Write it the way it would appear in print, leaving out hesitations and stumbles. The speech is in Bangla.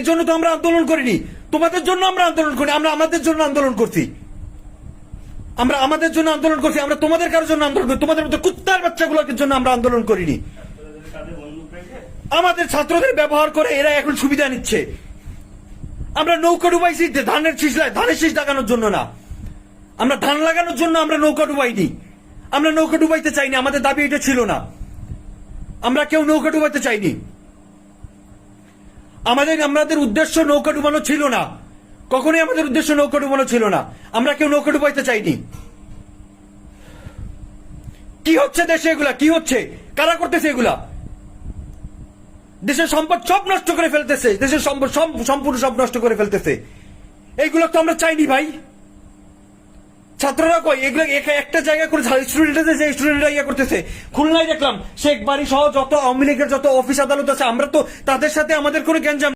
এর জন্য তো আমরা আন্দোলন করিনি, তোমাদের জন্য আমরা আন্দোলন করি, আমরা আমাদের জন্য আন্দোলন করছি, আমরা আমাদের জন্য আন্দোলন করছি, আমরা তোমাদের কারোর জন্য আন্দোলন করি, তোমাদের মতো কুত্তার বাচ্চাগুলোর জন্য আমরা আন্দোলন করিনি। আমাদের ছাত্রদের ব্যবহার করে এরা এখন সুবিধা নিচ্ছে। আমরা নৌকা ডুবাইছি ধানের শীষ লাগানোর জন্য না, আমরা ধান লাগানোর জন্য আমরা নৌকা ডুবাইনি, আমরা নৌকা ডুবাইতে চাইনি, আমাদের দাবি এটা ছিল না, আমরা কেউ নৌকা ডুবাইতে চাইনি, আমাদের উদ্দেশ্য নৌকা ডুবানো ছিল না, কখনোই আমাদের উদ্দেশ্য নৌকা ডুবানো ছিল না, আমরা কেউ নৌকা ডুবাইতে চাইনি। কি হচ্ছে দেশে এগুলা, কি হচ্ছে, কারা করতেছে এগুলা? দেশের সম্পদ সব নষ্ট করে ফেলতেছে, দেশের সম্পদ সম্পূর্ণ সব নষ্ট করে ফেলতেছে। এইগুলো তো আমরা চাইনি ভাই। ছাত্ররা কই এগুলো একটা জায়গা করে স্টুডেন্টরা ইয়ে করতেছে। খুলনায় দেখলাম শেখ বাড়ি সহ যত আওয়ামী লীগের যত অফিস আদালত আছে, আমরা তো তাদের সাথে আমাদের কোনো গ্যাঞ্জাম